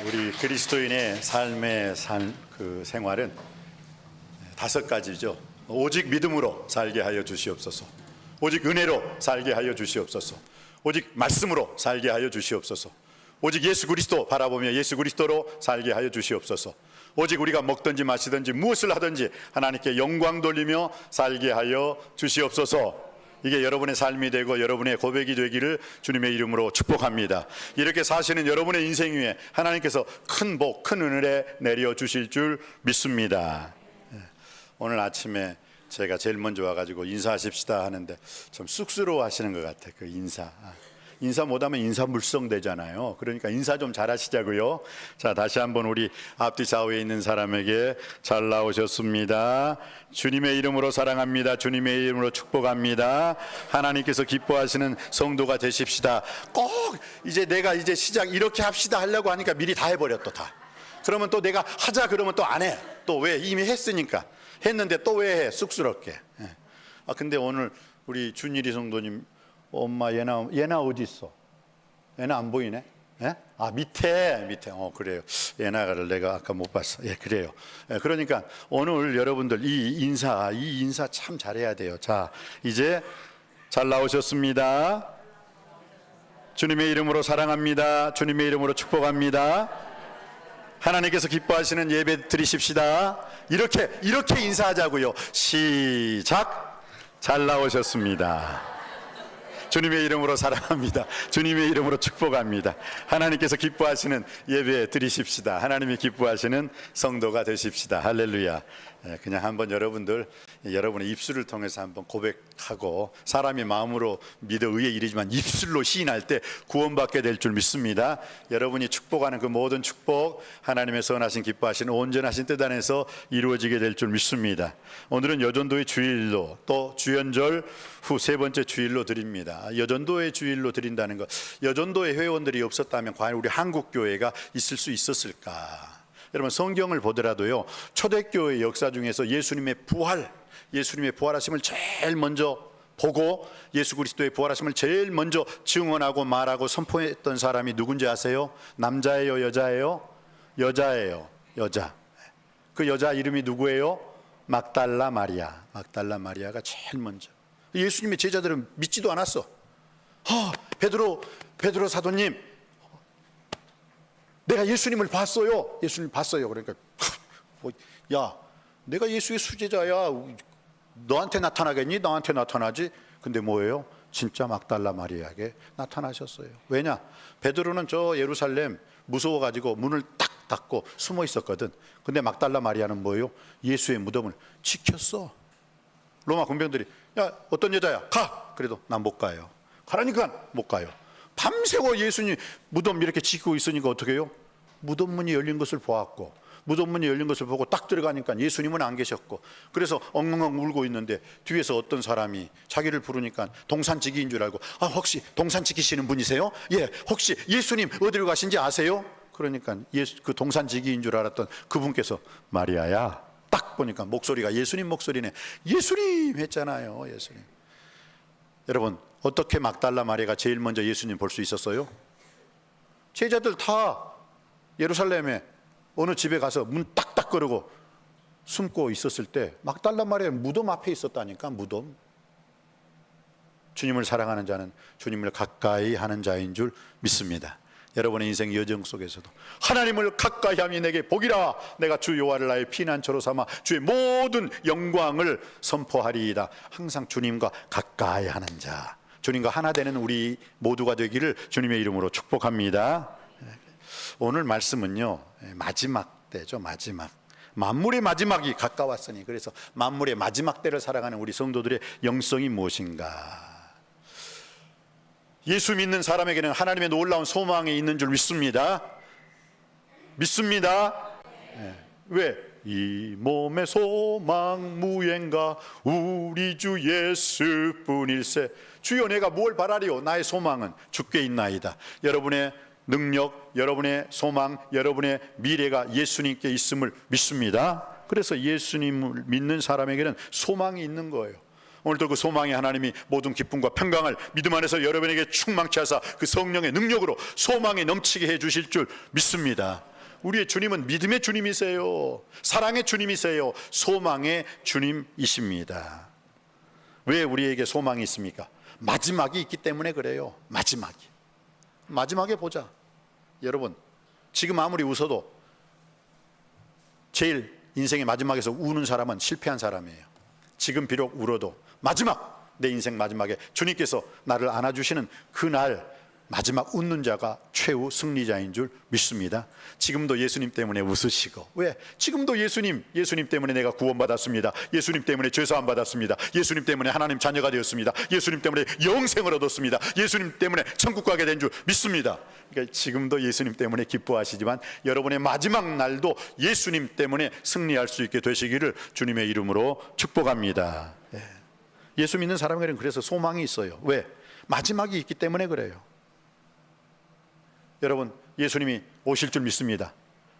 우리 그리스도인의 삶의 생활은 다섯 가지죠. 오직 믿음으로 살게 하여 주시옵소서. 오직 은혜로 살게 하여 주시옵소서. 오직 말씀으로 살게 하여 주시옵소서. 오직 예수 그리스도 바라보며 예수 그리스도로 살게 하여 주시옵소서. 오직 우리가 먹든지 마시든지 무엇을 하든지 하나님께 영광 돌리며 살게 하여 주시옵소서. 이게 여러분의 삶이 되고 여러분의 고백이 되기를 주님의 이름으로 축복합니다. 이렇게 사시는 여러분의 인생 위에 하나님께서 큰 복, 큰 은혜를 내려주실 줄 믿습니다. 오늘 아침에 제가 제일 먼저 와가지고 인사하십시다 하는데 좀 쑥스러워 하시는 것 같아요. 그 인사 못하면 인사물성 되잖아요. 그러니까 인사 좀 잘하시자고요. 자, 다시 한번 우리 앞뒤 좌우에 있는 사람에게 잘 나오셨습니다. 주님의 이름으로 사랑합니다. 주님의 이름으로 축복합니다. 하나님께서 기뻐하시는 성도가 되십시다. 꼭 내가 시작 이렇게 합시다 하려고 하니까 미리 다 해버려. 또 다. 그러면 또 내가 하자 그러면 또 안 해. 또 왜? 이미 했으니까. 했는데 또 왜 해? 쑥스럽게. 근데 오늘 우리 준일이 성도님, 엄마 얘나 어디 있어? 얘나 안 보이네? 예? 밑에. 그래요. 얘나를 내가 아까 못 봤어. 예, 그래요. 그러니까 오늘 여러분들 이 인사 참 잘해야 돼요. 자, 이제 잘 나오셨습니다. 주님의 이름으로 사랑합니다. 주님의 이름으로 축복합니다. 하나님께서 기뻐하시는 예배 드리십시다. 이렇게 인사하자고요. 시작. 잘 나오셨습니다. 주님의 이름으로 사랑합니다. 주님의 이름으로 축복합니다. 하나님께서 기뻐하시는 예배 드리십시다. 하나님이 기뻐하시는 성도가 되십시다. 할렐루야. 그냥 한번 여러분의 입술을 통해서 한번 고백하고, 사람이 마음으로 믿어 의에 이르지만 입술로 시인할 때 구원받게 될 줄 믿습니다. 여러분이 축복하는 그 모든 축복, 하나님의 선하신 기뻐하시는 온전하신 뜻 안에서 이루어지게 될 줄 믿습니다. 오늘은 여전도의 주일로, 또 주연절 후 세 번째 주일로 드립니다. 여전도의 주일로 드린다는 것, 여전도의 회원들이 없었다면 과연 우리 한국교회가 있을 수 있었을까? 여러분, 성경을 보더라도요, 초대교회 역사 중에서 예수님의 부활하심을 제일 먼저 보고 예수 그리스도의 부활하심을 제일 먼저 증언하고 말하고 선포했던 사람이 누군지 아세요? 남자예요, 여자예요? 여자예요. 여자. 그 여자 이름이 누구예요? 막달라 마리아. 막달라 마리아가 제일 먼저. 예수님의 제자들은 믿지도 않았어. 베드로 사도님, 내가 예수님을 봤어요. 예수님 봤어요. 그러니까 야, 내가 예수의 수제자야. 너한테 나타나겠니? 나한테 나타나지. 근데 뭐예요? 진짜 막달라 마리아에게 나타나셨어요. 왜냐? 베드로는 저 예루살렘 무서워가지고 문을 딱 닫고 숨어 있었거든. 근데 막달라 마리아는 뭐예요? 예수의 무덤을 지켰어. 로마 군병들이, 야, 어떤 여자야? 가! 그래도 난 못 가요. 가라니까 못 가요. 밤새고 예수님 무덤 이렇게 지키고 있으니까 어떻게 해요? 무덤 문이 열린 것을 보았고, 무덤 문이 열린 것을 보고 딱 들어가니까 예수님은 안 계셨고, 그래서 엉엉엉 울고 있는데 뒤에서 어떤 사람이 자기를 부르니까 동산지기인 줄 알고, 혹시 동산 지키시는 분이세요? 예, 혹시 예수님 어디로 가신지 아세요? 그러니까 그 동산지기인 줄 알았던 그분께서, 마리아야. 딱 보니까 목소리가 예수님 목소리네. 예수님 했잖아요. 예수님. 여러분, 어떻게 막달라 마리아가 제일 먼저 예수님 볼 수 있었어요? 제자들 다 예루살렘에 어느 집에 가서 문 딱딱 걸고 숨고 있었을 때 막달라 마리아 무덤 앞에 있었다니까. 무덤. 주님을 사랑하는 자는 주님을 가까이 하는 자인 줄 믿습니다. 여러분의 인생 여정 속에서도 하나님을 가까이 함이 내게 복이라. 내가 주 여호와를 나의 피난처로 삼아 주의 모든 영광을 선포하리이다. 항상 주님과 가까이 하는 자, 주님과 하나 되는 우리 모두가 되기를 주님의 이름으로 축복합니다. 오늘 말씀은요, 마지막 때죠. 마지막, 만물의 마지막이 가까웠으니, 그래서 만물의 마지막 때를 살아가는 우리 성도들의 영성이 무엇인가? 예수 믿는 사람에게는 하나님의 놀라운 소망이 있는 줄 믿습니다. 왜? 이 몸의 소망 무엔가 우리 주 예수뿐일세. 주여, 내가 뭘 바라리요? 나의 소망은 주께 있나이다. 여러분의 능력, 여러분의 소망, 여러분의 미래가 예수님께 있음을 믿습니다. 그래서 예수님을 믿는 사람에게는 소망이 있는 거예요. 오늘도 그 소망의 하나님이 모든 기쁨과 평강을 믿음 안에서 여러분에게 충만케 하사 그 성령의 능력으로 소망에 넘치게 해 주실 줄 믿습니다. 우리의 주님은 믿음의 주님이세요. 사랑의 주님이세요. 소망의 주님이십니다. 왜 우리에게 소망이 있습니까? 마지막이 있기 때문에 그래요. 마지막에 보자. 여러분, 지금 아무리 웃어도 제일 인생의 마지막에서 우는 사람은 실패한 사람이에요. 지금 비록 울어도 내 인생 마지막에 주님께서 나를 안아주시는 그날 마지막 웃는 자가 최후 승리자인 줄 믿습니다. 지금도 예수님 때문에 웃으시고, 왜? 지금도 예수님 때문에 내가 구원받았습니다. 예수님 때문에 죄사함 받았습니다. 예수님 때문에 하나님 자녀가 되었습니다. 예수님 때문에 영생을 얻었습니다. 예수님 때문에 천국 가게 된 줄 믿습니다. 그러니까 지금도 예수님 때문에 기뻐하시지만 여러분의 마지막 날도 예수님 때문에 승리할 수 있게 되시기를 주님의 이름으로 축복합니다. 예수 믿는 사람에게는 그래서 소망이 있어요. 왜? 마지막이 있기 때문에 그래요. 여러분, 예수님이 오실 줄 믿습니다.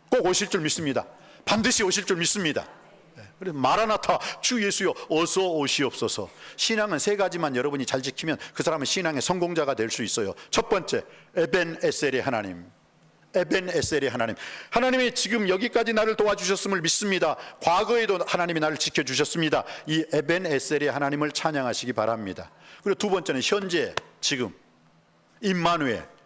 꼭 오실 줄 믿습니다. 반드시 오실 줄 믿습니다. 그래서 마라나타, 주 예수여 어서 오시옵소서. 신앙은 세 가지만 여러분이 잘 지키면 그 사람은 신앙의 성공자가 될 수 있어요. 첫 번째, 에벤 에셀의 하나님. 에벤 에셀의 하나님. 하나님이 지금 여기까지 나를 도와주셨음을 믿습니다. 과거에도 하나님이 나를 지켜주셨습니다. 이 에벤 에셀의 하나님을 찬양하시기 바랍니다. 그리고 두 번째는 현재, 지금 임마누엘,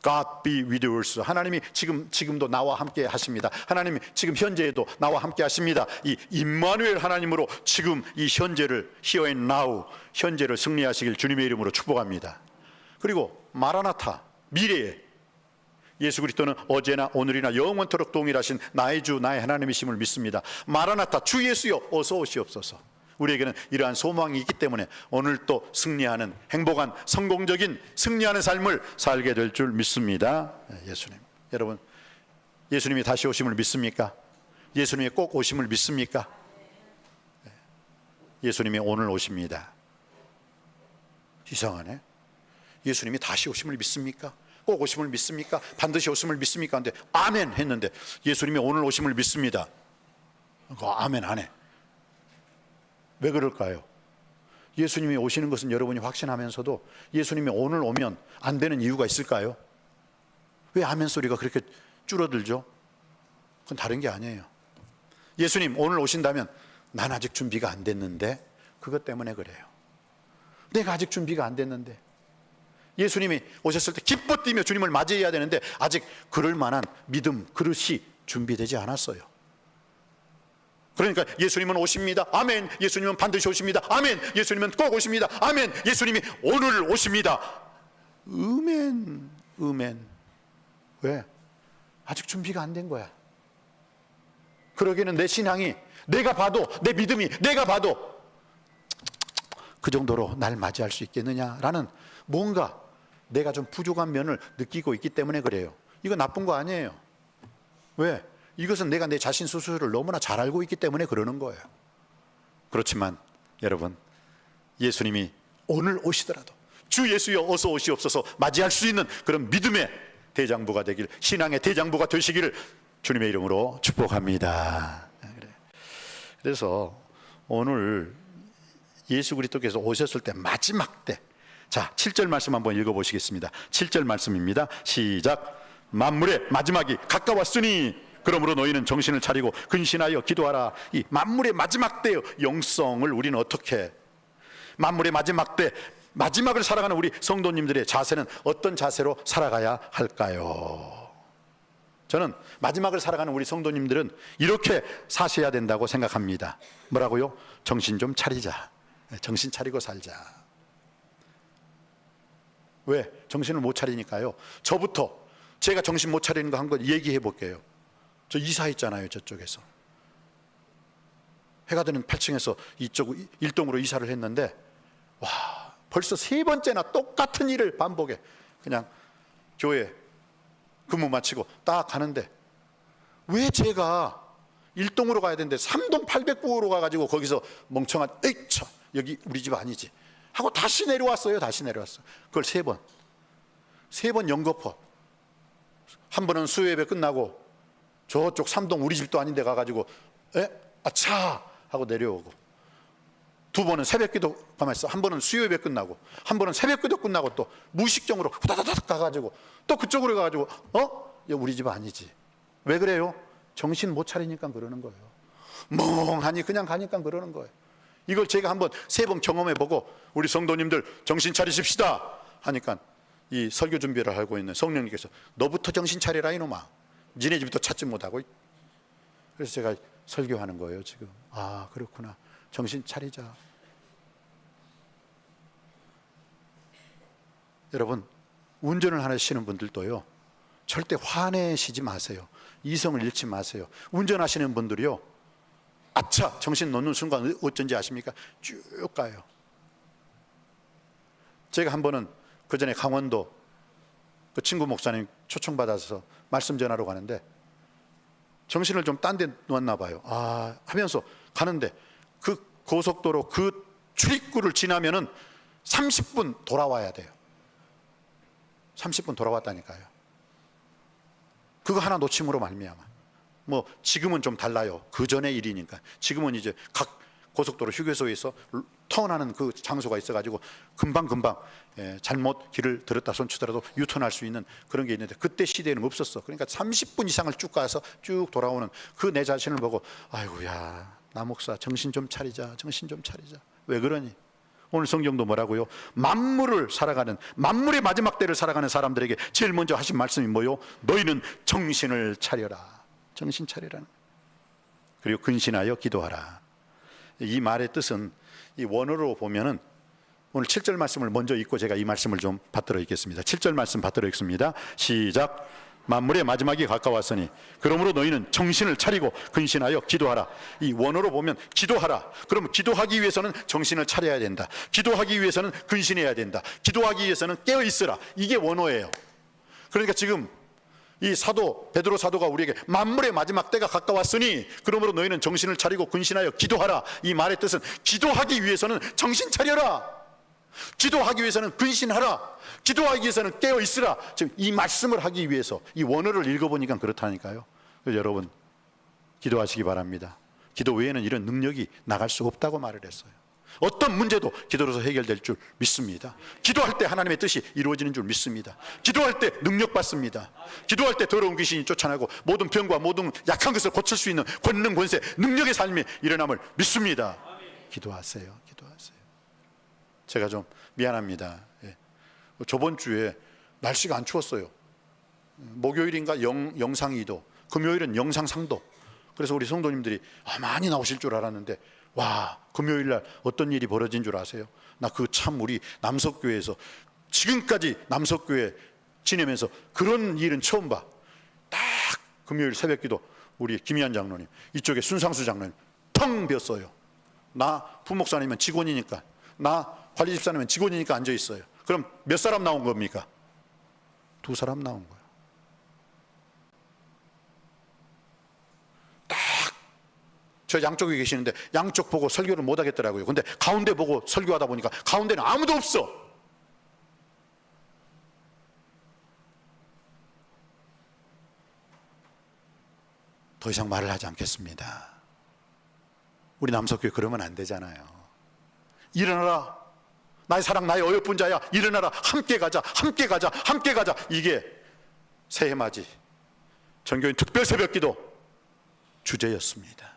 God be with us. 하나님이 지금도 나와 함께 하십니다. 하나님이 지금 현재에도 나와 함께 하십니다. 이 임마누엘 하나님으로 지금 이 현재를, here and now, 현재를 승리하시길 주님의 이름으로 축복합니다. 그리고 마라나타, 미래에 예수 그리스도는 어제나 오늘이나 영원토록 동일하신 나의 주 나의 하나님이심을 믿습니다. 마라나타, 주 예수여 어서 오시옵소서. 우리에게는 이러한 소망이 있기 때문에 오늘 또 승리하는, 행복한, 성공적인 승리하는 삶을 살게 될 줄 믿습니다. 예수님, 여러분, 예수님이 다시 오심을 믿습니까? 예수님이 꼭 오심을 믿습니까? 예수님이 오늘 오십니다. 이상하네. 예수님이 다시 오심을 믿습니까? 꼭 오심을 믿습니까? 반드시 오심을 믿습니까? 근데 아멘 했는데 예수님이 오늘 오심을 믿습니다. 아멘 안 해. 왜 그럴까요? 예수님이 오시는 것은 여러분이 확신하면서도 예수님이 오늘 오면 안 되는 이유가 있을까요? 왜 아멘 소리가 그렇게 줄어들죠? 그건 다른 게 아니에요. 예수님 오늘 오신다면 난 아직 준비가 안 됐는데, 그것 때문에 그래요. 내가 아직 준비가 안 됐는데, 예수님이 오셨을 때 기뻐 뛰며 주님을 맞이해야 되는데 아직 그럴 만한 믿음, 그릇이 준비되지 않았어요. 그러니까 예수님은 오십니다. 아멘. 예수님은 반드시 오십니다. 아멘. 예수님은 꼭 오십니다. 아멘. 예수님이 오늘 오십니다. 으멘. 왜? 아직 준비가 안 된 거야. 그러기에는 내 신앙이, 내가 봐도, 내 믿음이 내가 봐도 그 정도로 날 맞이할 수 있겠느냐라는 뭔가 내가 좀 부족한 면을 느끼고 있기 때문에 그래요. 이거 나쁜 거 아니에요. 왜? 이것은 내가 내 자신 스스로를 너무나 잘 알고 있기 때문에 그러는 거예요. 그렇지만 여러분, 예수님이 오늘 오시더라도 주 예수여 어서 오시옵소서 맞이할 수 있는 그런 믿음의 대장부가 되길, 신앙의 대장부가 되시기를 주님의 이름으로 축복합니다. 그래서 오늘 예수 그리스도께서 오셨을 때 마지막 때, 자 7절 말씀 한번 읽어보시겠습니다. 7절 말씀입니다. 시작. 만물의 마지막이 가까웠으니 그러므로 너희는 정신을 차리고 근신하여 기도하라. 이 만물의 마지막 때의 영성을 우리는 어떻게, 만물의 마지막 때 마지막을 살아가는 우리 성도님들의 자세는 어떤 자세로 살아가야 할까요? 저는 마지막을 살아가는 우리 성도님들은 이렇게 사셔야 된다고 생각합니다. 뭐라고요? 정신 좀 차리자. 정신 차리고 살자. 왜? 정신을 못 차리니까요. 저부터 제가 정신 못 차리는 거 한 번 얘기해 볼게요. 저 이사했잖아요. 저쪽에서 해가 드는 8층에서 이쪽 1동으로 이사를 했는데, 와, 벌써 3번째나 똑같은 일을 반복해. 그냥 교회 근무 마치고 딱 가는데 왜 제가 1동으로 가야 되는데 3동 809호로 가가지고 거기서 멍청한 에이차 여기 우리 집 아니지 하고 다시 내려왔어요. 그걸 3번 연거푸. 한 번은 수요예배 끝나고 저쪽 3동 우리 집도 아닌데 가가지고 아차 하고 내려오고, 두 번은 새벽기도 가만히 있어. 한 번은 수요 예배 끝나고, 한 번은 새벽기도 끝나고 또 무의식적으로 후다다닥 가가지고 또 그쪽으로 가가지고 야, 우리 집 아니지. 왜 그래요? 정신 못 차리니까 그러는 거예요. 멍하니 그냥 가니까 그러는 거예요. 이걸 제가 한번 3번 경험해보고 우리 성도님들 정신 차리십시다 하니까 이 설교 준비를 하고 있는 성령님께서 너부터 정신 차리라 이놈아. 니네 집부터 찾지 못하고. 그래서 제가 설교하는 거예요 지금. 아 그렇구나. 정신 차리자. 여러분 운전을 하시는 분들도요 절대 화내시지 마세요. 이성을 잃지 마세요. 운전하시는 분들이요 아차 정신 놓는 순간 어쩐지 아십니까? 쭉 가요. 제가 한 번은 그 전에 강원도 그 친구 목사님 초청받아서 말씀 전하러 가는데 정신을 좀 딴 데 놓았나 봐요. 아 하면서 가는데 그 고속도로 그 출입구를 지나면은 30분 돌아와야 돼요. 30분 돌아왔다니까요. 그거 하나 놓침으로 말미암아. 뭐 지금은 좀 달라요. 그 전의 일이니까. 지금은 이제 각 고속도로 휴게소에서 턴하는 그 장소가 있어가지고 금방 잘못 길을 들었다 손치더라도 유턴할 수 있는 그런 게 있는데 그때 시대에는 없었어. 그러니까 30분 이상을 쭉 가서 쭉 돌아오는 그 내 자신을 보고 아이고야 나 목사 정신 좀 차리자. 정신 좀 차리자. 왜 그러니? 오늘 성경도 뭐라고요? 만물을 살아가는 만물의 마지막 때를 살아가는 사람들에게 제일 먼저 하신 말씀이 뭐요? 너희는 정신을 차려라. 정신 차리라는. 그리고 근신하여 기도하라. 이 말의 뜻은 이 원어로 보면은 오늘 7절 말씀을 먼저 읽고 제가 이 말씀을 좀 받들어 읽겠습니다. 7절 말씀 받들어 읽습니다. 시작. 만물의 마지막이 가까웠으니 그러므로 너희는 정신을 차리고 근신하여 기도하라. 이 원어로 보면 기도하라. 그럼 기도하기 위해서는 정신을 차려야 된다. 기도하기 위해서는 근신해야 된다. 기도하기 위해서는 깨어 있으라. 이게 원어예요. 그러니까 지금 이 사도 베드로 사도가 우리에게 만물의 마지막 때가 가까웠으니 그러므로 너희는 정신을 차리고 근신하여 기도하라. 이 말의 뜻은 기도하기 위해서는 정신 차려라. 기도하기 위해서는 근신하라. 기도하기 위해서는 깨어 있으라. 지금 이 말씀을 하기 위해서 이 원어를 읽어보니까 그렇다니까요. 그래서 여러분 기도하시기 바랍니다. 기도 외에는 이런 능력이 나갈 수 없다고 말을 했어요. 어떤 문제도 기도로서 해결될 줄 믿습니다. 기도할 때 하나님의 뜻이 이루어지는 줄 믿습니다. 기도할 때 능력 받습니다. 기도할 때 더러운 귀신이 쫓아나고 모든 병과 모든 약한 것을 고칠 수 있는 권능 권세 능력의 삶이 일어남을 믿습니다. 기도하세요. 기도하세요. 제가 좀 미안합니다. 예. 저번 주에 날씨가 안 추웠어요. 목요일인가 영상 2도, 금요일은 영상 3도. 그래서 우리 성도님들이 많이 나오실 줄 알았는데 와, 금요일 날 어떤 일이 벌어진 줄 아세요? 나 그 참 우리 남석교회에서 지금까지 남석교회 지내면서 그런 일은 처음 봐. 딱 금요일 새벽기도 우리 김희한 장로님, 이쪽에 순상수 장로님 텅 비었어요. 나 부목사님은 직원이니까, 나 관리집사님은 직원이니까 앉아 있어요. 그럼 몇 사람 나온 겁니까? 2사람 나온 거예요. 딱 저 양쪽에 계시는데 양쪽 보고 설교를 못 하겠더라고요. 근데 가운데 보고 설교하다 보니까 가운데는 아무도 없어. 더 이상 말을 하지 않겠습니다. 우리 남석교회 그러면 안 되잖아요. 일어나라. 나의 사랑, 나의 어여쁜 자야. 일어나라. 함께 가자. 함께 가자. 함께 가자. 이게 새해맞이 전교인 특별 새벽기도 주제였습니다.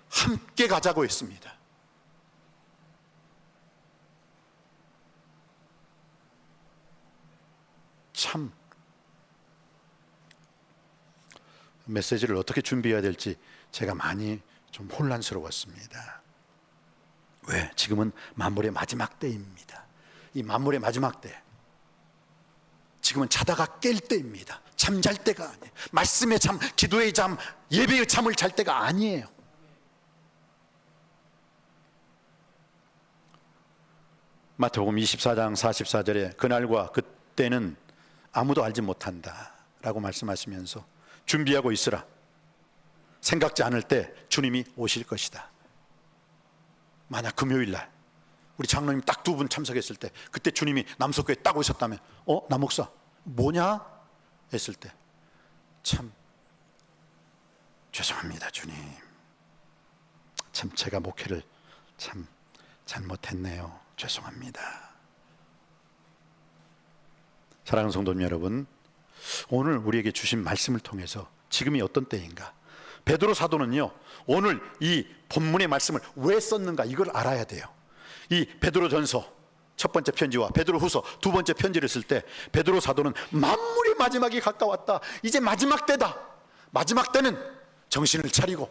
함께 가자고 했습니다. 참 메시지를 어떻게 준비해야 될지 제가 많이 좀 혼란스러웠습니다. 왜? 지금은 만물의 마지막 때입니다. 이 만물의 마지막 때, 지금은 자다가 깰 때입니다. 잠잘 때가 아니에요. 말씀의 잠, 기도의 잠, 예배의 잠을 잘 때가 아니에요. 마태복음 24장 44절에 그날과 그때는 아무도 알지 못한다 라고 말씀하시면서 준비하고 있으라. 생각지 않을 때 주님이 오실 것이다. 만약 금요일 날 우리 장로님 딱 2분 참석했을 때 그때 주님이 남석교에 딱 오셨다면 나 목사 뭐냐? 했을 때 참 죄송합니다 주님. 참 제가 목회를 참 잘못했네요. 죄송합니다. 사랑하는 성도님 여러분, 오늘 우리에게 주신 말씀을 통해서 지금이 어떤 때인가, 베드로 사도는요 오늘 이 본문의 말씀을 왜 썼는가 이걸 알아야 돼요. 이 베드로전서 첫 번째 편지와 베드로후서 두 번째 편지를 쓸 때 베드로 사도는 만물의 마지막이 가까웠다, 이제 마지막 때다, 마지막 때는 정신을 차리고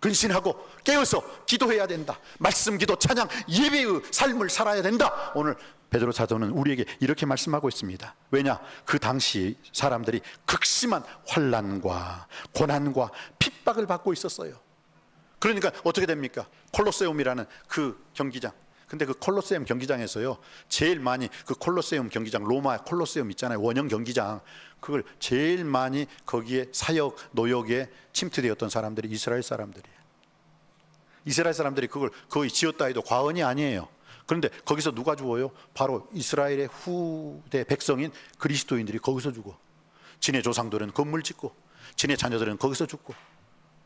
근신하고 깨어서 기도해야 된다, 말씀 기도 찬양 예배의 삶을 살아야 된다. 오늘 베드로 사도는 우리에게 이렇게 말씀하고 있습니다. 왜냐? 그 당시 사람들이 극심한 환난과 고난과 핍박을 받고 있었어요. 그러니까 어떻게 됩니까? 콜로세움이라는 그 경기장, 근데 그 콜로세움 경기장에서요 제일 많이, 그 콜로세움 경기장, 로마 콜로세움 있잖아요, 원형 경기장, 그걸 제일 많이 거기에 사역 노역에 침투되었던 사람들이 이스라엘 사람들이에요. 이스라엘 사람들이 그걸 거의 지었다 해도 과언이 아니에요. 그런데 거기서 누가 죽어요? 바로 이스라엘의 후대 백성인 그리스도인들이 거기서 죽어. 진의 조상들은 건물 짓고 진의 자녀들은 거기서 죽고.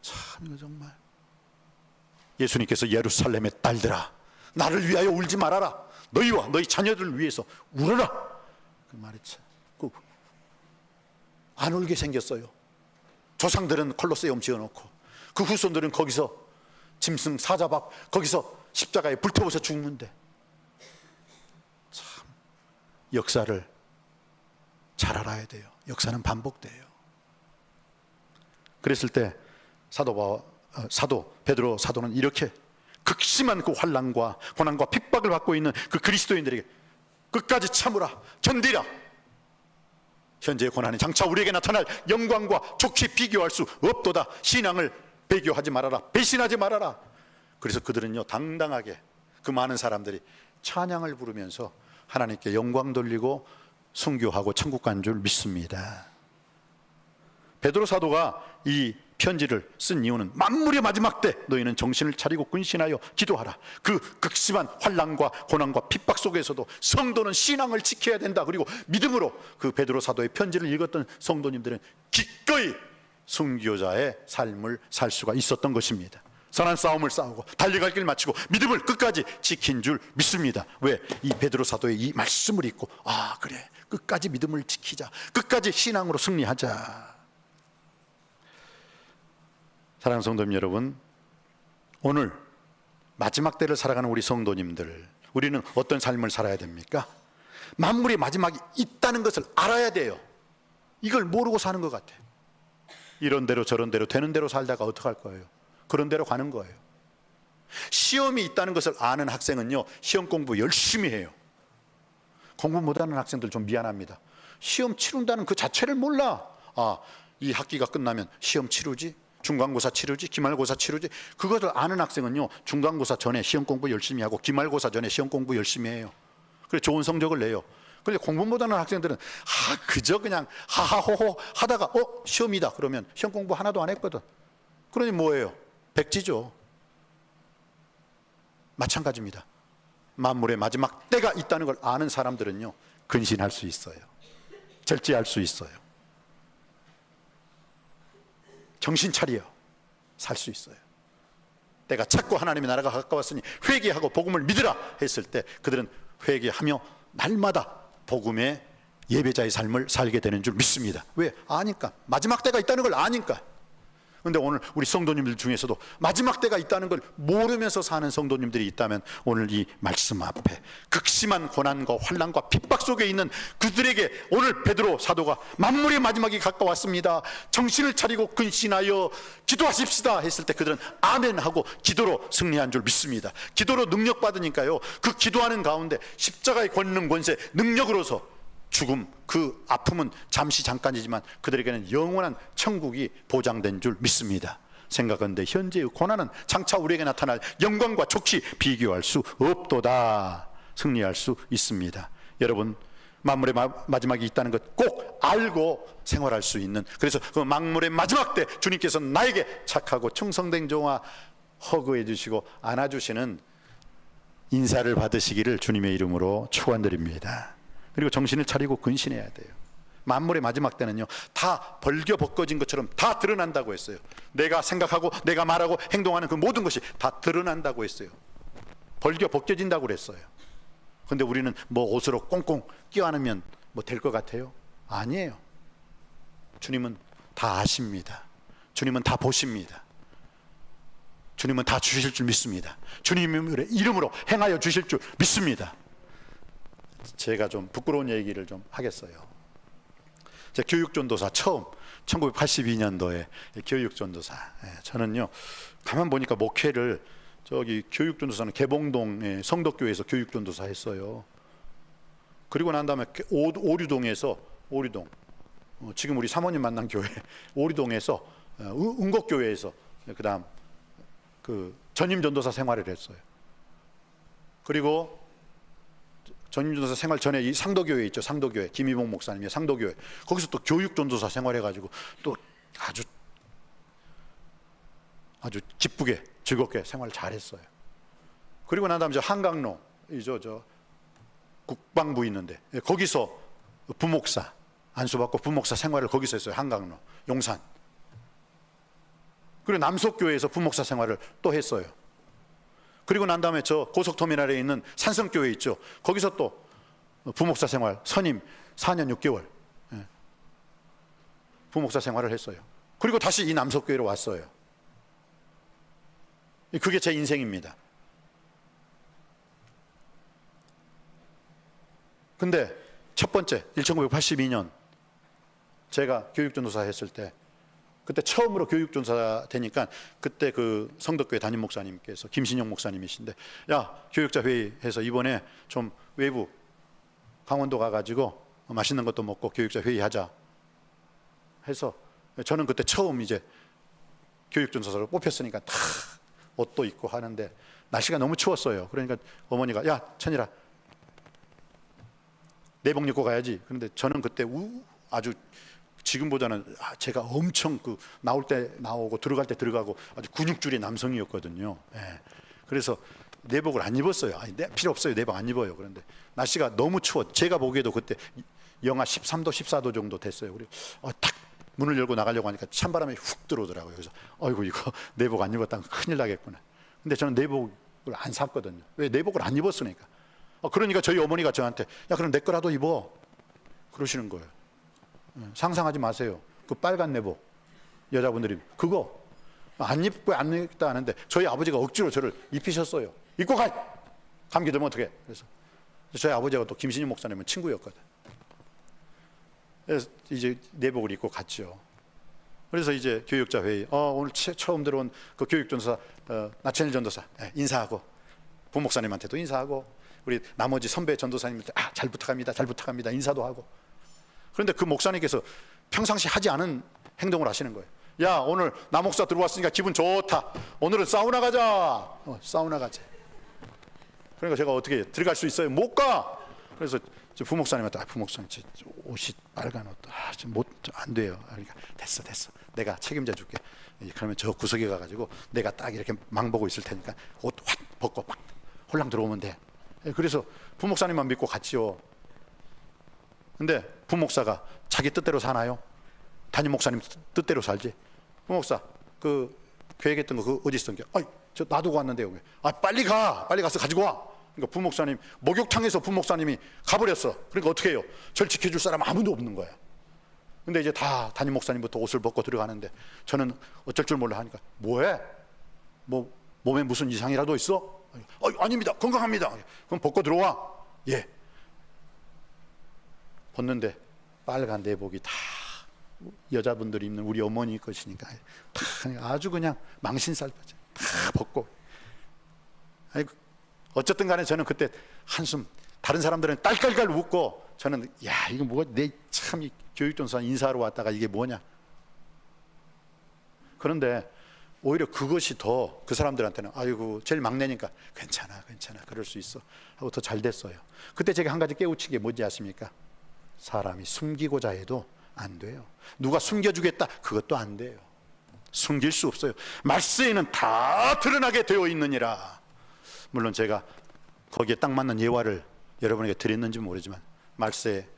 참 이거 정말, 예수님께서 예루살렘의 딸들아 나를 위하여 울지 말아라, 너희와 너희 자녀들을 위해서 울어라, 그 말이 참 안 울게 생겼어요. 조상들은 콜로세움 지어놓고 그 후손들은 거기서 짐승 사자박 거기서 십자가에 불태워서 죽는데, 참 역사를 잘 알아야 돼요. 역사는 반복돼요. 그랬을 때 사도 베드로 사도는 이렇게 극심한 그 환난과 고난과 핍박을 받고 있는 그 그리스도인들에게 끝까지 참으라, 견디라, 현재의 고난이 장차 우리에게 나타날 영광과 좋게 비교할 수 없도다, 신앙을 배교하지 말아라, 배신하지 말아라. 그래서 그들은요 당당하게 그 많은 사람들이 찬양을 부르면서 하나님께 영광 돌리고 순교하고 천국 간 줄 믿습니다. 베드로 사도가 이 편지를 쓴 이유는 만물의 마지막 때 너희는 정신을 차리고 근신하여 기도하라, 그 극심한 환난과 고난과 핍박 속에서도 성도는 신앙을 지켜야 된다. 그리고 믿음으로 그 베드로 사도의 편지를 읽었던 성도님들은 기꺼이 순교자의 삶을 살 수가 있었던 것입니다. 선한 싸움을 싸우고 달려갈 길 마치고 믿음을 끝까지 지킨 줄 믿습니다. 왜? 이 베드로 사도의 이 말씀을 읽고, 아 그래, 끝까지 믿음을 지키자, 끝까지 신앙으로 승리하자. 사랑하는 성도님 여러분, 오늘 마지막 때를 살아가는 우리 성도님들, 우리는 어떤 삶을 살아야 됩니까? 만물의 마지막이 있다는 것을 알아야 돼요. 이걸 모르고 사는 것 같아요. 이런 대로 저런 대로 되는 대로 살다가 어떡할 거예요? 그런 대로 가는 거예요. 시험이 있다는 것을 아는 학생은요 시험 공부 열심히 해요. 공부 못하는 학생들 좀 미안합니다. 시험 치른다는 그 자체를 몰라. 아, 이 학기가 끝나면 시험 치르지, 중간고사 치르지, 기말고사 치르지, 그것을 아는 학생은요 중간고사 전에 시험 공부 열심히 하고 기말고사 전에 시험 공부 열심히 해요. 그래서 좋은 성적을 내요. 그런데 공부 못하는 학생들은 그저 그냥 하하호호 하다가 시험이다 그러면 시험 공부 하나도 안 했거든. 그러니 뭐예요? 백지죠. 마찬가지입니다. 만물의 마지막 때가 있다는 걸 아는 사람들은요 근신할 수 있어요. 절제할 수 있어요. 정신 차려 살 수 있어요. 때가 찼고 하나님의 나라가 가까웠으니 회개하고 복음을 믿으라 했을 때 그들은 회개하며 날마다 복음의 예배자의 삶을 살게 되는 줄 믿습니다. 왜? 아니까. 마지막 때가 있다는 걸 아니까. 그런데 오늘 우리 성도님들 중에서도 마지막 때가 있다는 걸 모르면서 사는 성도님들이 있다면 오늘 이 말씀 앞에 극심한 고난과 환난과 핍박 속에 있는 그들에게 오늘 베드로 사도가 만물의 마지막이 가까웠습니다, 정신을 차리고 근신하여 기도하십시다 했을 때 그들은 아멘 하고 기도로 승리한 줄 믿습니다. 기도로 능력 받으니까요 그 기도하는 가운데 십자가의 권능 권세 능력으로서 죽음, 그 아픔은 잠시 잠깐이지만 그들에게는 영원한 천국이 보장된 줄 믿습니다. 생각하는데 현재의 고난은 장차 우리에게 나타날 영광과 좋게 비교할 수 없도다. 승리할 수 있습니다. 여러분, 만물의 마지막이 있다는 것 꼭 알고 생활할 수 있는, 그래서 그 만물의 마지막 때 주님께서 나에게 착하고 충성된 종아 허그해 주시고 안아주시는 인사를 받으시기를 주님의 이름으로 축원드립니다. 그리고 정신을 차리고 근신해야 돼요. 만물의 마지막 때는요 다 벌겨 벗겨진 것처럼 다 드러난다고 했어요. 내가 생각하고 내가 말하고 행동하는 그 모든 것이 다 드러난다고 했어요. 벗겨진다고 그랬어요. 근데 우리는 뭐 옷으로 꽁꽁 끼워안으면 뭐 될 것 같아요? 아니에요. 주님은 다 아십니다. 주님은 다 보십니다. 주님은 다 주실 줄 믿습니다. 주님의 이름으로 행하여 주실 줄 믿습니다. 제가 좀 부끄러운 얘기를 좀 하겠어요. 제 교육전도사 처음 1982년도에 교육전도사, 저는요 가만 보니까 목회를 저기 교육전도사는 개봉동의 성덕교회에서 교육전도사 했어요. 그리고 난 다음에 오류동에서 지금 우리 사모님 만난 교회 오류동에서 은곡교회에서 그다음 그 전임전도사 생활을 했어요. 그리고 전임전도사 생활 전에 이 상도교회 있죠. 상도교회 김희봉 목사님의 상도교회 거기서 또 교육전도사 생활해가지고 또 아주 기쁘게 즐겁게 생활 잘했어요. 그리고 난 다음에 저 한강로 저 국방부 있는데 거기서 부목사 안수받고 부목사 생활을 거기서 했어요. 한강로 용산. 그리고 남석교회에서 부목사 생활을 또 했어요. 그리고 난 다음에 저 고속터미널에 있는 산성교회 있죠. 거기서 또 부목사 생활 선임 4년 6개월 부목사 생활을 했어요. 그리고 다시 이 남석교회로 왔어요. 그게 제 인생입니다. 근데 첫 번째 1982년 제가 교육전도사 했을 때 그때 처음으로 교육전도사 되니까 그때 그 성덕교회 담임 목사님께서 김신영 목사님이신데 야 교육자 회의해서 이번에 좀 외부 강원도 가가지고 맛있는 것도 먹고 교육자 회의하자 해서 저는 그때 처음 이제 교육전도사로 뽑혔으니까 다 옷도 입고 하는데 날씨가 너무 추웠어요. 그러니까 어머니가 야 천일아 내복 입고 가야지. 그런데 저는 그때 아주 지금보다는 제가 엄청 그 나올 때 나오고 들어갈 때 들어가고 아주 근육줄의 남성이었거든요. 그래서 내복을 안 입었어요. 아니, 필요 없어요. 내복 안 입어요. 그런데 날씨가 너무 추워. 제가 보기에도 그때 영하 13도, 14도 정도 됐어요. 그리고 딱 문을 열고 나가려고 하니까 찬바람이 훅 들어오더라고요. 그래서 어이구 이거 내복 안 입었다면 큰일 나겠구나. 근데 저는 내복을 안 샀거든요. 왜? 내복을 안 입었으니까. 그러니까 저희 어머니가 저한테 야 그럼 내 거라도 입어 그러시는 거예요. 상상하지 마세요. 그 빨간 내복 여자분들이 그거 안 입고 안 입다 하는데 저희 아버지가 억지로 저를 입히셨어요. 입고 가! 감기 들면 어떡해. 그래서 저희 아버지가 또 김신희 목사님은 친구였거든. 그래서 이제 내복을 입고 갔죠. 그래서 이제 교육자 회의 오늘 처음 들어온 그 교육전도사 나천일 전도사 인사하고 부목사님한테도 인사하고 우리 나머지 선배 전도사님한테 잘 부탁합니다. 잘 부탁합니다. 인사도 하고. 그런데 그 목사님께서 평상시 하지 않은 행동을 하시는 거예요. 야 오늘 나 목사 들어왔으니까 기분 좋다. 오늘은 사우나 가자. 사우나 가자. 그러니까 제가 어떻게 해요? 들어갈 수 있어요? 못 가. 그래서 부목사님한테 부목사님 옷이 빨간 옷 안 돼요. 그러니까 됐어 내가 책임져 줄게. 그러면 저 구석에 가가지고 내가 딱 이렇게 망보고 있을 테니까 옷 확 벗고 막 홀랑 들어오면 돼. 그래서 부목사님만 믿고 갔지요. 근데 부목사가 자기 뜻대로 사나요? 담임 목사님 뜻대로 살지. 부목사 그 계획했던 거 그거 어디 있던 게? 저 놔두고 왔는데요. 빨리 가서 가지고 와. 그러니까 부목사님 목욕탕에서 부목사님이 가버렸어. 그러니까 어떻게 해요? 절 지켜줄 사람 아무도 없는 거야. 근데 이제 다 담임 목사님부터 옷을 벗고 들어가는데 저는 어쩔 줄 몰라 하니까 뭐해? 뭐 몸에 무슨 이상이라도 있어? 아닙니다. 건강합니다. 그럼 벗고 들어와. 예. 벗는데 빨간 내복이 다 여자분들이 입는 우리 어머니 것이니까 다 아주 그냥 망신살빠져 다 벗고. 어쨌든 간에 저는 그때 한숨. 다른 사람들은 딸깔깔 웃고 저는 야 이거 뭐가 내 참 이 교육전도사 인사하러 왔다가 이게 뭐냐. 그런데 오히려 그것이 더 그 사람들한테는 아이고 제일 막내니까 괜찮아 그럴 수 있어 하고 더 잘 됐어요. 그때 제가 한 가지 깨우친 게 뭔지 아십니까? 사람이 숨기고자 해도 안 돼요. 누가 숨겨주겠다 그것도 안 돼요. 숨길 수 없어요. 말세에는 다 드러나게 되어 있느니라. 물론 제가 거기에 딱 맞는 예화를 여러분에게 드렸는지 모르지만 말세에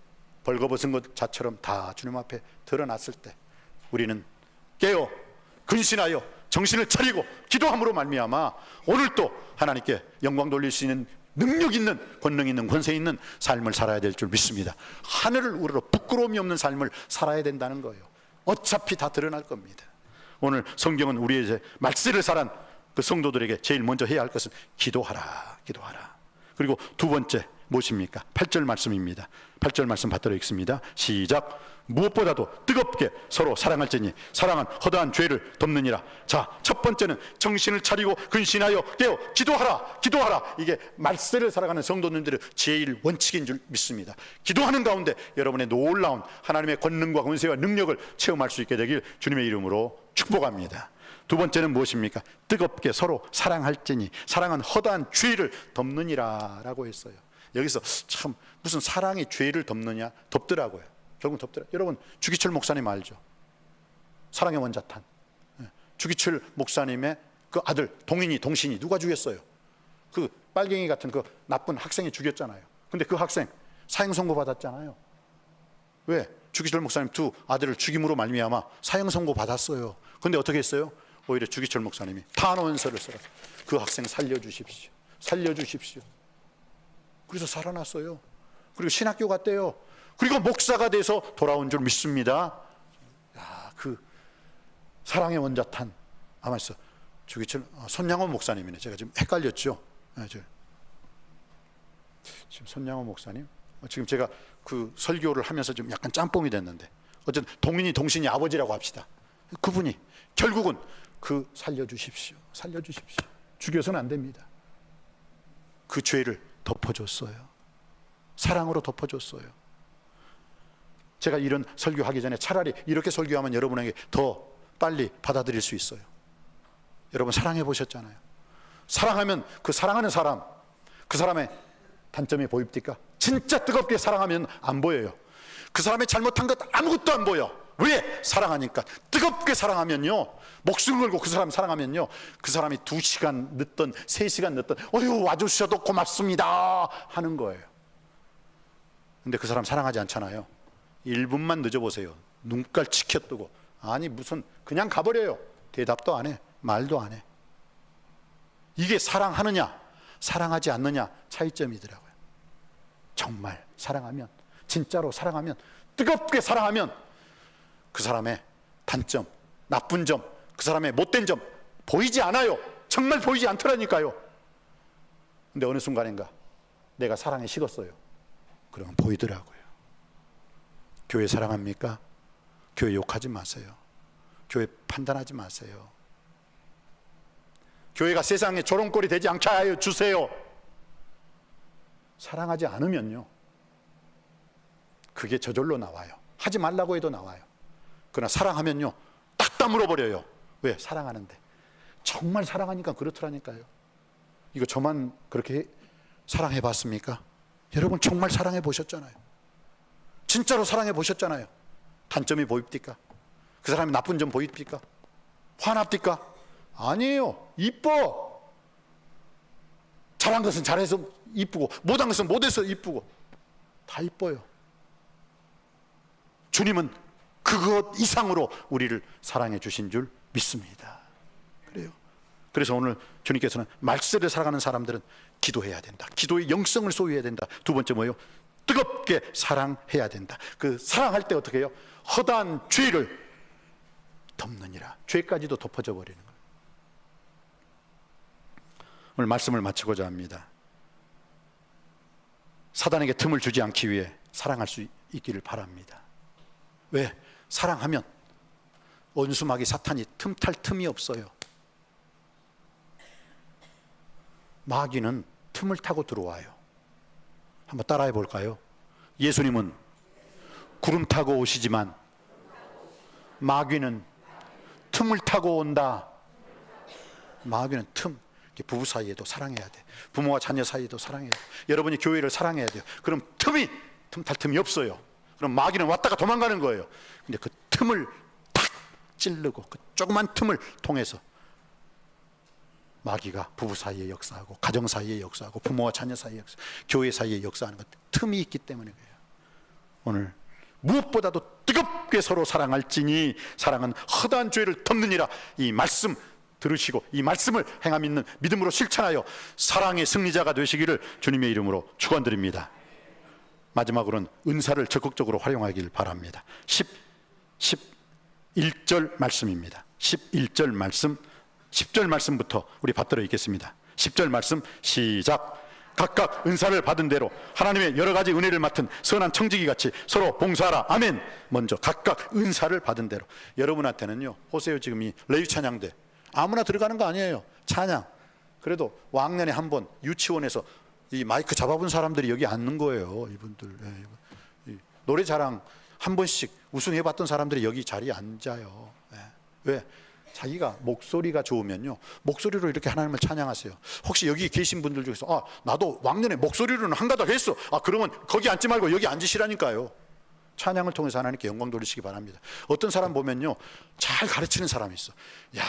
벌거벗은 것 자처럼 다 주님 앞에 드러났을 때 우리는 깨어 근신하여 정신을 차리고 기도함으로 말미암아 오늘 또 하나님께 영광 돌릴 수 있는 능력 있는, 권능 있는, 권세 있는 삶을 살아야 될 줄 믿습니다. 하늘을 우러러 부끄러움이 없는 삶을 살아야 된다는 거예요. 어차피 다 드러날 겁니다. 오늘 성경은 우리의 이제 말세를 살한 그 성도들에게 제일 먼저 해야 할 것은 기도하라, 기도하라. 그리고 두 번째 무엇입니까? 8절 말씀입니다. 8절 말씀 받들어 읽습니다. 시작. 무엇보다도 뜨겁게 서로 사랑할지니 사랑은 허다한 죄를 덮느니라. 자, 첫 번째는 정신을 차리고 근신하여 깨어 기도하라, 기도하라. 이게 말세를 살아가는 성도님들의 제일 원칙인 줄 믿습니다. 기도하는 가운데 여러분의 놀라운 하나님의 권능과 권세와 능력을 체험할 수 있게 되길 주님의 이름으로 축복합니다. 두 번째는 무엇입니까? 뜨겁게 서로 사랑할지니 사랑은 허다한 죄를 덮느니라 라고 했어요. 여기서 참 무슨 사랑이 죄를 덮느냐? 덮더라고요. 결국 덮더라. 여러분 주기철 목사님 알죠? 사랑의 원자탄. 주기철 목사님의 그 아들 동신이 누가 죽였어요? 그 빨갱이 같은 그 나쁜 학생이 죽였잖아요. 근데 그 학생 사형 선고 받았잖아요. 왜? 주기철 목사님 두 아들을 죽임으로 말미암아 사형 선고 받았어요. 근데 어떻게 했어요? 오히려 주기철 목사님이 탄원서를 써라. 그 학생 살려주십시오, 살려주십시오. 그래서 살아났어요. 그리고 신학교 갔대요. 그리고 목사가 돼서 돌아온 줄 믿습니다. 야, 그 사랑의 원자탄. 아마 있어. 주기철 손양원 목사님이네. 제가 지금 헷갈렸죠. 네, 지금 손양원 목사님. 지금 제가 그 설교를 하면서 좀 약간 짬뽕이 됐는데 어쨌든 동신이 아버지라고 합시다. 그분이 결국은 그 살려주십시오, 살려주십시오. 죽여서는 안 됩니다. 그 죄를 덮어줬어요. 사랑으로 덮어줬어요. 제가 이런 설교하기 전에 차라리 이렇게 설교하면 여러분에게 더 빨리 받아들일 수 있어요. 여러분 사랑해 보셨잖아요. 사랑하면 그 사랑하는 사람, 그 사람의 단점이 보입니까? 진짜 뜨겁게 사랑하면 안 보여요. 그 사람의 잘못한 것 아무것도 안 보여. 왜? 사랑하니까. 뜨겁게 사랑하면요, 목숨 걸고 그 사람 사랑하면요, 그 사람이 2시간 늦든 3시간 늦든 어휴 와주셔도 고맙습니다 하는 거예요. 근데 그 사람 사랑하지 않잖아요. 1분만 늦어보세요. 눈깔 치켜뜨고 아니 무슨 그냥 가버려요. 대답도 안 해, 말도 안 해. 이게 사랑하느냐 사랑하지 않느냐 차이점이더라고요. 정말 사랑하면, 진짜로 사랑하면, 뜨겁게 사랑하면 그 사람의 단점, 나쁜 점, 그 사람의 못된 점 보이지 않아요. 정말 보이지 않더라니까요. 근데 어느 순간인가 내가 사랑에 식었어요. 그러면 보이더라고요. 교회 사랑합니까? 교회 욕하지 마세요. 교회 판단하지 마세요. 교회가 세상에 조롱거리 되지 않게 하여 주세요. 사랑하지 않으면요, 그게 저절로 나와요. 하지 말라고 해도 나와요. 그러나 사랑하면요 딱 다물어버려요. 왜? 사랑하는데. 정말 사랑하니까 그렇더라니까요. 이거 저만 그렇게 사랑해 봤습니까? 여러분 정말 사랑해 보셨잖아요. 진짜로 사랑해 보셨잖아요. 단점이 보입니까? 그 사람의 나쁜 점 보입니까? 화납니까? 아니에요. 이뻐. 잘한 것은 잘해서 이쁘고 못한 것은 못해서 이쁘고 다 이뻐요. 주님은 그것 이상으로 우리를 사랑해 주신 줄 믿습니다. 그래요. 그래서 오늘 주님께서는 말세를 살아가는 사람들은 기도해야 된다. 기도의 영성을 소유해야 된다. 두 번째 뭐예요? 뜨겁게 사랑해야 된다. 그 사랑할 때 어떻게 해요? 허다한 죄를 덮느니라. 죄까지도 덮어져 버리는 거예요. 오늘 말씀을 마치고자 합니다. 사단에게 틈을 주지 않기 위해 사랑할 수 있기를 바랍니다. 왜? 사랑하면 원수마귀 사탄이 틈탈 틈이 없어요. 마귀는 틈을 타고 들어와요. 한번 따라해 볼까요? 예수님은 구름 타고 오시지만 마귀는 틈을 타고 온다. 마귀는 틈. 부부 사이에도 사랑해야 돼. 부모와 자녀 사이에도 사랑해야 돼. 여러분이 교회를 사랑해야 돼요. 그럼 틈탈 틈이 없어요. 그럼 마귀는 왔다가 도망가는 거예요. 근데 그 틈을 탁 찌르고 그 조그만 틈을 통해서 마귀가 부부 사이에 역사하고 가정 사이에 역사하고 부모와 자녀 사이에 역사, 교회 사이에 역사하는 것, 틈이 있기 때문에 그래요. 오늘 무엇보다도 뜨겁게 서로 사랑할지니 사랑은 허다한 죄를 덮느니라. 이 말씀 들으시고 이 말씀을 행함 있는 믿음으로 실천하여 사랑의 승리자가 되시기를 주님의 이름으로 축원드립니다. 마지막으로는 은사를 적극적으로 활용하길 바랍니다. 11절 말씀입니다. 11절 말씀, 10절 말씀부터 우리 받들어 읽겠습니다. 10절 말씀 시작. 각각 은사를 받은 대로 하나님의 여러 가지 은혜를 맡은 선한 청지기 같이 서로 봉사하라. 아멘. 먼저 각각 은사를 받은 대로. 여러분한테는요, 보세요. 지금 이 레위 찬양대 아무나 들어가는 거 아니에요. 찬양. 그래도 왕년에 한 번 유치원에서 이 마이크 잡아본 사람들이 여기 앉는 거예요. 이분들. 이 노래자랑 한 번씩 우승해봤던 사람들이 여기 자리에 앉아요. 왜? 자기가 목소리가 좋으면요, 목소리로 이렇게 하나님을 찬양하세요. 혹시 여기 계신 분들 중에서 나도 왕년에 목소리로는 한가닥 했어. 그러면 거기 앉지 말고 여기 앉으시라니까요. 찬양을 통해서 하나님께 영광 돌리시기 바랍니다. 어떤 사람 보면요, 잘 가르치는 사람이 있어. 야,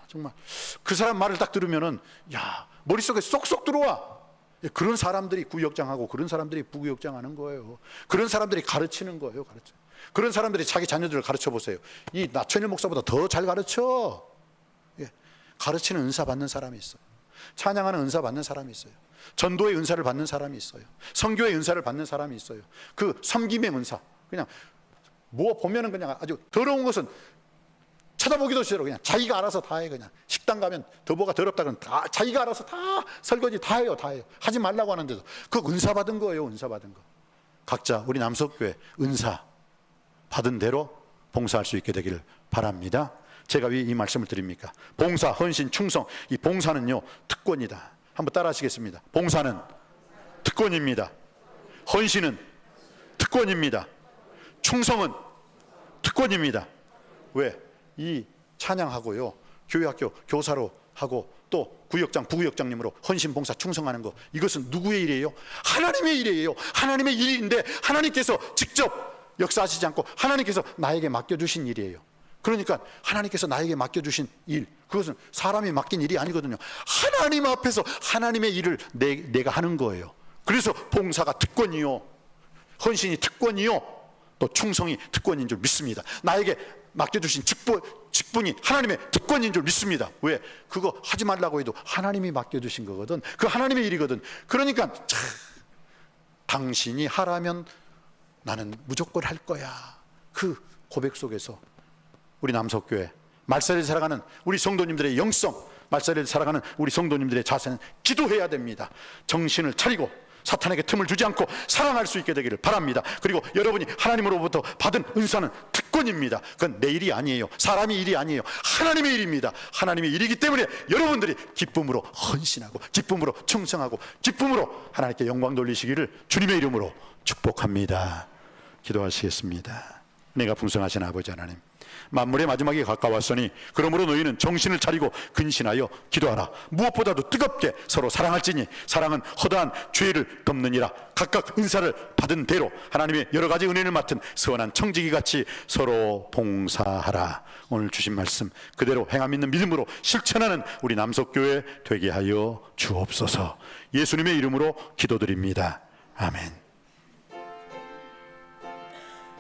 정말 그 사람 말을 딱 들으면은 머릿속에 쏙쏙 들어와. 그런 사람들이 구역장하고 그런 사람들이 부구역장하는 거예요. 그런 사람들이 가르치는 거예요. 그런 사람들이 자기 자녀들을 가르쳐 보세요. 이 나천일 목사보다 더 잘 가르쳐. 가르치는 은사 받는 사람이 있어요. 찬양하는 은사 받는 사람이 있어요. 전도의 은사를 받는 사람이 있어요. 선교의 은사를 받는 사람이 있어요. 그 섬김의 은사, 그냥 뭐 보면은 그냥 아주 더러운 것은 쳐다보기도 싫어. 그냥 자기가 알아서 다 해. 그냥 식당 가면 더보가 더럽다 그러면 다 자기가 알아서 다 설거지 다 해요. 하지 말라고 하는데도 그 은사 받은 거예요. 은사 받은 거. 각자 우리 남석교회 은사 받은 대로 봉사할 수 있게 되기를 바랍니다. 제가 왜 이 말씀을 드립니까? 봉사, 헌신, 충성. 이 봉사는요, 특권이다. 한번 따라 하시겠습니다. 봉사는 특권입니다. 헌신은 특권입니다. 충성은 특권입니다. 왜? 이 찬양하고요, 교회학교 교사로 하고 또 구역장, 부구역장님으로 헌신, 봉사, 충성하는 거, 이것은 누구의 일이에요? 하나님의 일이에요. 하나님의 일인데 하나님께서 직접 역사하시지 않고 하나님께서 나에게 맡겨주신 일이에요. 그러니까 하나님께서 나에게 맡겨주신 일, 그것은 사람이 맡긴 일이 아니거든요. 하나님 앞에서 하나님의 일을 내가 하는 거예요. 그래서 봉사가 특권이요, 헌신이 특권이요, 또 충성이 특권인 줄 믿습니다. 나에게 맡겨주신 직분이 하나님의 특권인 줄 믿습니다. 왜? 그거 하지 말라고 해도 하나님이 맡겨주신 거거든. 그 하나님의 일이거든. 그러니까 당신이 하라면 나는 무조건 할 거야. 그 고백 속에서 우리 남석교회 말살을 살아가는 우리 성도님들의 영성, 말살을 살아가는 우리 성도님들의 자세는 기도해야 됩니다. 정신을 차리고 사탄에게 틈을 주지 않고 사랑할 수 있게 되기를 바랍니다. 그리고 여러분이 하나님으로부터 받은 은사는 특권입니다. 그건 내 일이 아니에요. 사람의 일이 아니에요. 하나님의 일입니다. 하나님의 일이기 때문에 여러분들이 기쁨으로 헌신하고 기쁨으로 충성하고 기쁨으로 하나님께 영광 돌리시기를 주님의 이름으로 축복합니다. 기도하시겠습니다. 내가 풍성하신 아버지 하나님, 만물의 마지막이 가까웠으니 그러므로 너희는 정신을 차리고 근신하여 기도하라. 무엇보다도 뜨겁게 서로 사랑할지니 사랑은 허다한 죄를 덮느니라. 각각 은사를 받은 대로 하나님의 여러 가지 은혜를 맡은 선한 청지기 같이 서로 봉사하라. 오늘 주신 말씀 그대로 행함 있는 믿음으로 실천하는 우리 남석교회 되게 하여 주옵소서. 예수님의 이름으로 기도드립니다. 아멘.